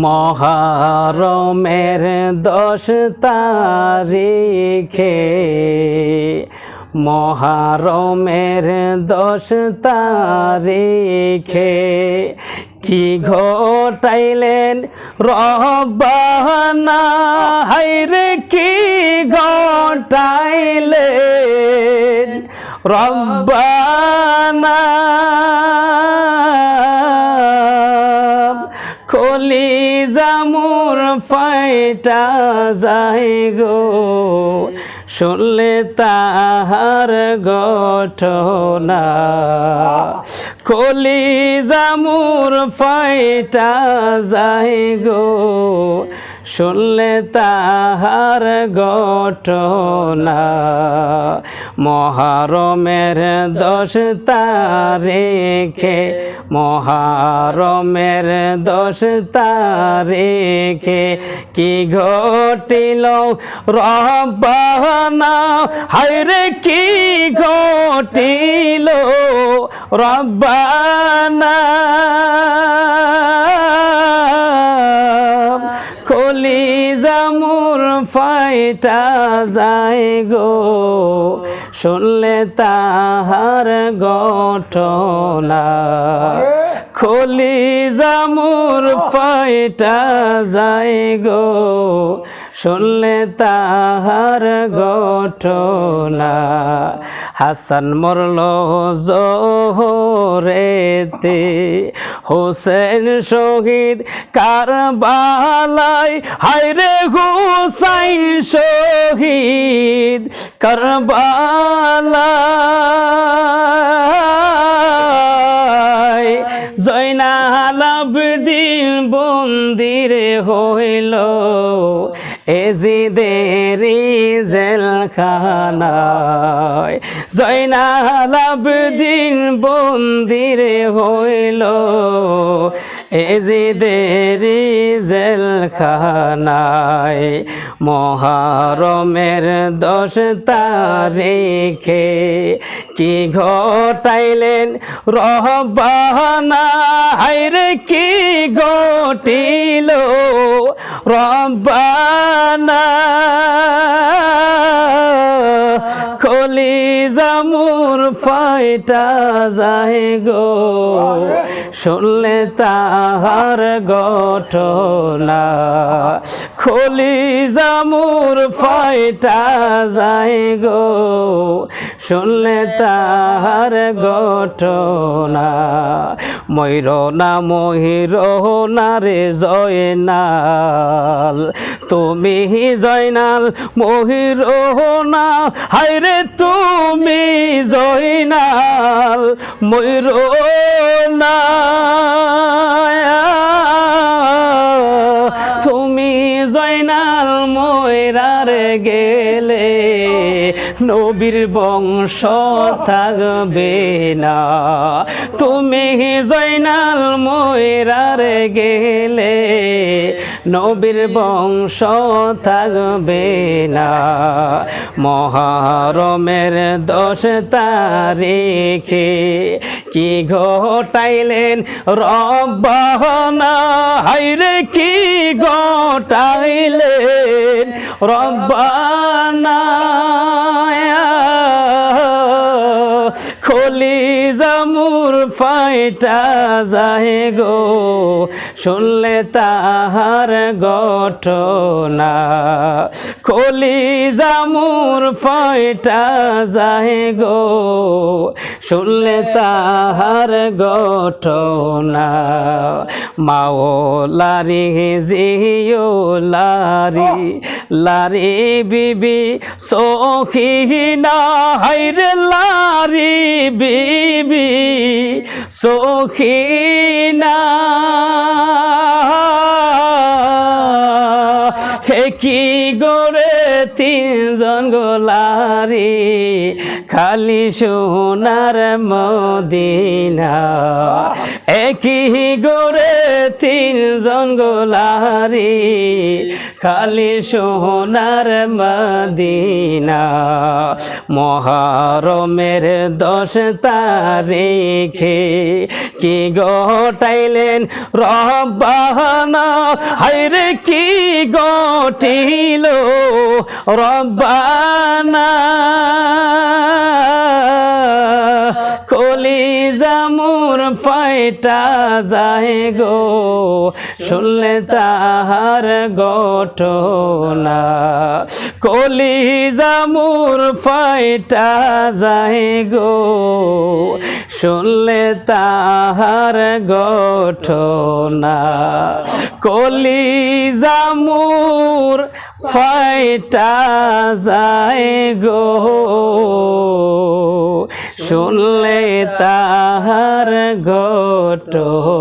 মহরমের 10 তারিখে মহরমের 10 তারিখে কি ঘটাইলেন রব্বানা, হায়রে কি ঘটাইলেন রব্বানা। কলিজা মোর ফাইটা যায় গো শুনলে তাহার ঘটনা। কলিজা মোর ফাইটা যায় গো শুনলে তাহার ঘটনা। মহরমের 10 তারিখে মহরমের 10 তারিখে কি ঘটিল রব্বানা, হায়রে কি ঘটিল রব্বানা। কলিজা মোর ফাইটা যায় গো শুনলে তাহার ঘটনা। কলিজা মোর ফাইটা যায় গো শুনলে তাহার ঘটনা। হাসান মরল জোহরেতে, হোসেন শহীদ কারবালায়, হায়রে হুসাইন শহীদ কারবালায়। জয়নাল আবেদিন বন্দিরে হইল এজিদের জেলখানায়। জয়নাল আবেদিন বন্দিরে হইল এজিদের জেলখানায়। মহরমের 10 তারিখে কি ঘটাইলেন রব্বানা, হায়রে কি ঘটিল রব্বানা। কলিজা মোর ফাইটা যায় গো শুনলে তাহার ঘটনা। কলিজা মোর ফাইটা যায় গো শুনলে তাহার ঘটনা। ময়ূর না মহির না রে জয়নাল, তুমি জয়নাল মহির না, হায়রে তুমি জয়নাল ময়ূর না। তুমি জয়নাল ময়রার গেলে নবীর বংশ থাকবে না। তুমি জয়নাল ময়রার গেলে নবীর বংশ থাকবে না। মহরমের 10 তারিখে কি ঘটাইলেন রব্বানা, হায়রে কি ঘটাইলেন রব্বানা। কলিজা মোর ফাইটা যায় গো শুনলে তাহার ঘটনা। কলিজা মোর ফাইটা যায় গো শুনলে তাহার ঘটনা। মাওলারি জিও লারি লারি বিবি সখিনা, হায়রে লারি বিবি সখিনা। হে কি গরে 3 জন গোলারি, খালি সোনার মদিনা। একই গোরে তিনজন গোলারি খালি সোনার মদিনা মহরমের 10 তারিখে কি গটাইলেন রব্বানা হায়রে কি গটিল রব্বানা কলিজা মোর ফাইটা যায় গো শুনলে তাহার ঘটনা কলিজা মোর ফাইটা যায় গো শুনলে তাহার ঘটনা কলিজা মোর ফাইটা যায় গো শুনলে তাহার ঘটনা।